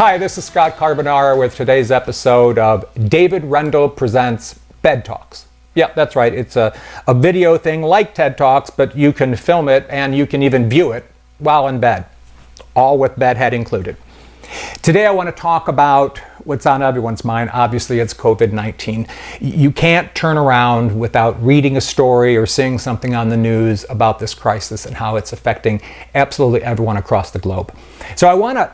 Hi, this is Scott Carbonara with today's episode of David Rendell Presents Bed Talks. Yeah, that's right. It's a video thing like TED Talks, but you can film it and you can even view it while in bed, all with bedhead included. Today I want to talk about what's on everyone's mind. Obviously, it's COVID-19. You can't turn around without reading a story or seeing something on the news about this crisis and how it's affecting absolutely everyone across the globe. So I want to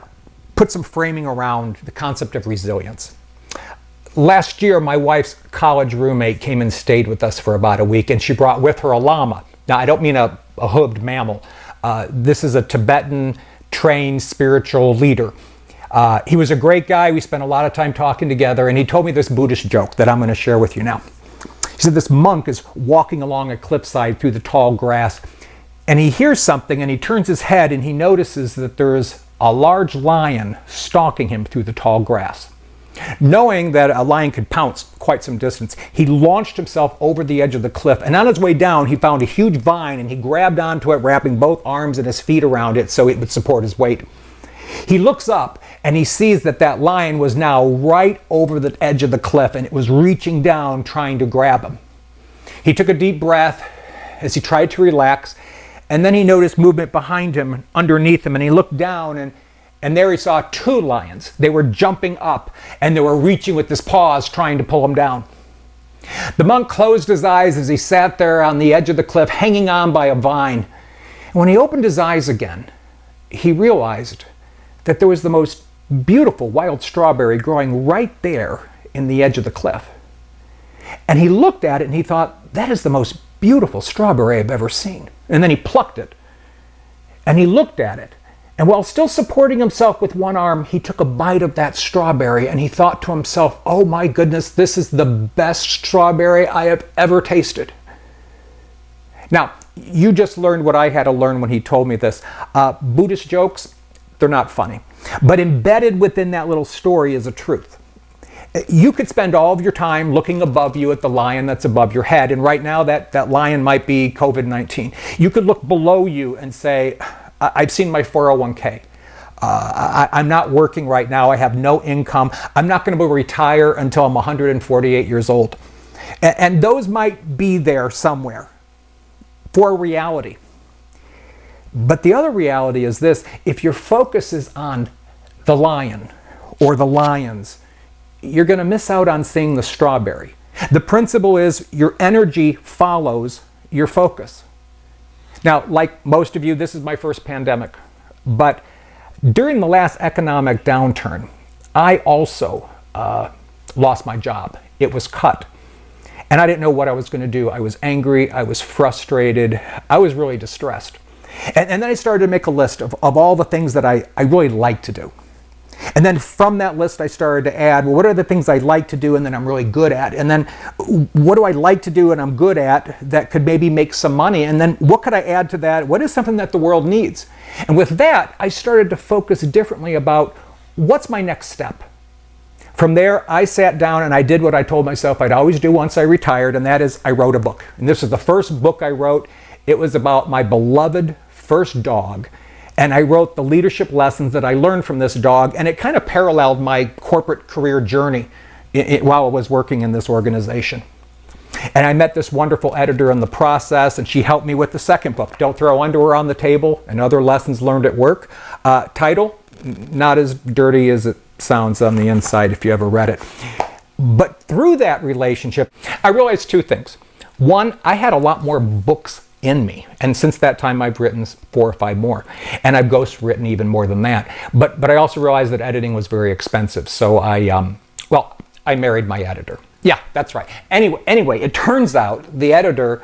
put some framing around the concept of resilience. Last year, my wife's college roommate came and stayed with us for about a week, and she brought with her a llama. Now, I don't mean a hooved mammal. This is a Tibetan trained spiritual leader. He was a great guy. We spent a lot of time talking together, and he told me this Buddhist joke that I'm going to share with you now. He said this monk is walking along a cliffside through the tall grass, and he hears something, and he turns his head, and he notices that there is a large lion stalking him through the tall grass. Knowing that a lion could pounce quite some distance, he launched himself over the edge of the cliff, and on his way down he found a huge vine and he grabbed onto it, wrapping both arms and his feet around it so it would support his weight. He looks up and he sees that that lion was now right over the edge of the cliff and it was reaching down trying to grab him. He took a deep breath as he tried to relax, and then he noticed movement behind him, underneath him, and he looked down and there he saw two lions. They were jumping up and they were reaching with his paws trying to pull him down. The monk closed his eyes as he sat there on the edge of the cliff hanging on by a vine. And when he opened his eyes again, he realized that there was the most beautiful wild strawberry growing right there in the edge of the cliff. And he looked at it and he thought, that is the most beautiful strawberry I've ever seen. And then he plucked it and he looked at it. And while still supporting himself with one arm, he took a bite of that strawberry and he thought to himself, oh my goodness, this is the best strawberry I have ever tasted. Now, you just learned what I had to learn when he told me this. Buddhist jokes, they're not funny. But embedded within that little story is a truth. You could spend all of your time looking above you at the lion that's above your head, and right now that lion might be COVID-19. You could look below you and say, I've seen my 401k. I'm not working right now. I have no income. I'm not going to retire until I'm 148 years old. And those might be there somewhere for reality. But the other reality is this: if your focus is on the lion or the lions, you're going to miss out on seeing the strawberry. The principle is your energy follows your focus. Now, like most of you, this is my first pandemic. But during the last economic downturn, I also lost my job. It was cut. And I didn't know what I was going to do. I was angry. I was frustrated. I was really distressed. And then I started to make a list of all the things that I really like to do. And then from that list, I started to add, well, what are the things I like to do and that I'm really good at? And then what do I like to do and I'm good at that could maybe make some money? And then what could I add to that? What is something that the world needs? And with that, I started to focus differently about what's my next step. From there, I sat down and I did what I told myself I'd always do once I retired, and that is I wrote a book. And this is the first book I wrote. It was about my beloved first dog. And I wrote the leadership lessons that I learned from this dog, and it kind of paralleled my corporate career journey while I was working in this organization. And I met this wonderful editor in the process, and she helped me with the second book, Don't Throw Underwear on the Table and Other Lessons Learned at Work. Title, not as dirty as it sounds on the inside if you ever read it. But through that relationship, I realized two things. One, I had a lot more books in me, and since that time I've written 4 or 5 more, and I've ghostwritten even more than that. But I also realized that editing was very expensive, so I married my editor. Yeah, that's right. Anyway, it turns out the editor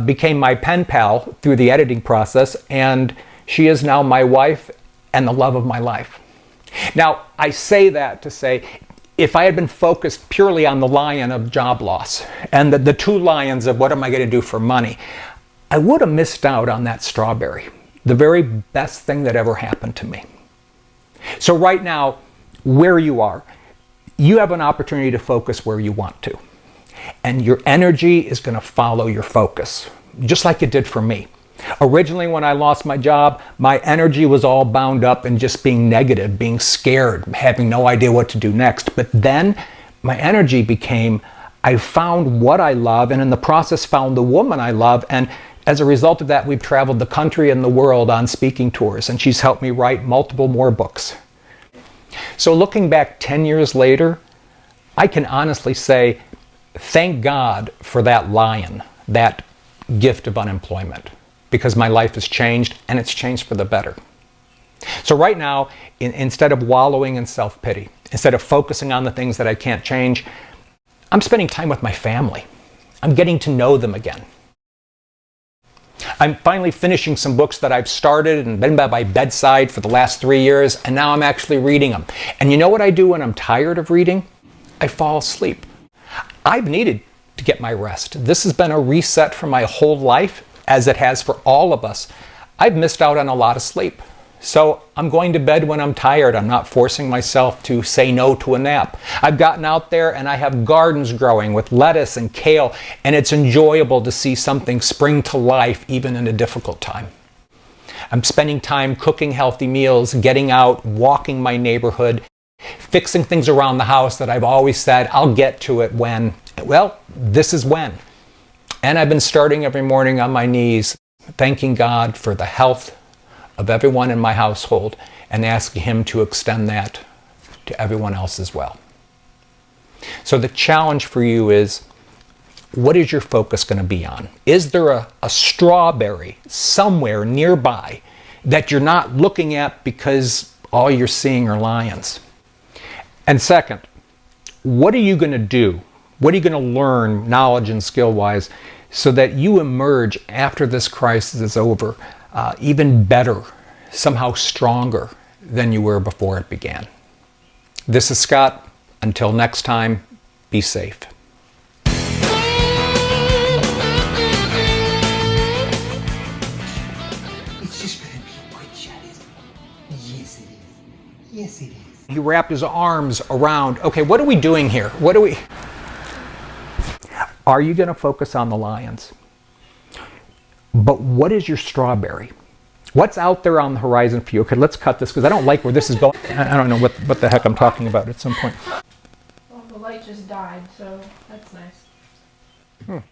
became my pen pal through the editing process, and she is now my wife and the love of my life. Now, I say that to say, if I had been focused purely on the lion of job loss and the two lions of what am I going to do for money, I would have missed out on that strawberry, the very best thing that ever happened to me. So right now, where you are, you have an opportunity to focus where you want to. And your energy is going to follow your focus, just like it did for me. Originally, when I lost my job, my energy was all bound up in just being negative, being scared, having no idea what to do next. But then my energy became, I found what I love, and in the process found the woman I love. And as a result of that, we've traveled the country and the world on speaking tours, and she's helped me write multiple more books. So looking back 10 years later, I can honestly say, thank God for that lion, that gift of unemployment, because my life has changed, and it's changed for the better. So right now, instead of wallowing in self-pity, instead of focusing on the things that I can't change, I'm spending time with my family. I'm getting to know them again. I'm finally finishing some books that I've started and been by my bedside for the last 3 years, and now I'm actually reading them. And you know what I do when I'm tired of reading? I fall asleep. I've needed to get my rest. This has been a reset for my whole life, as it has for all of us. I've missed out on a lot of sleep. So I'm going to bed when I'm tired. I'm not forcing myself to say no to a nap. I've gotten out there and I have gardens growing with lettuce and kale, and it's enjoyable to see something spring to life even in a difficult time. I'm spending time cooking healthy meals, getting out, walking my neighborhood, fixing things around the house that I've always said I'll get to it when. Well, this is when. And I've been starting every morning on my knees, thanking God for the health of everyone in my household and asking Him to extend that to everyone else as well. So the challenge for you is, what is your focus going to be on? Is there a strawberry somewhere nearby that you're not looking at because all you're seeing are lions? And second, what are you going to do? What are you going to learn, knowledge and skill-wise, so that you emerge after this crisis is over even better, somehow stronger than you were before it began? This is Scott. Until next time, be safe. It's just going to be a quick chat, isn't it? Yes, it is. Yes, it is. He wrapped his arms around, okay, what are we doing here? Are you going to focus on the lions? But what is your strawberry? What's out there on the horizon for you? Okay, let's cut this because I don't like where this is going. I don't know what the heck I'm talking about at some point. Well, the light just died, so that's nice.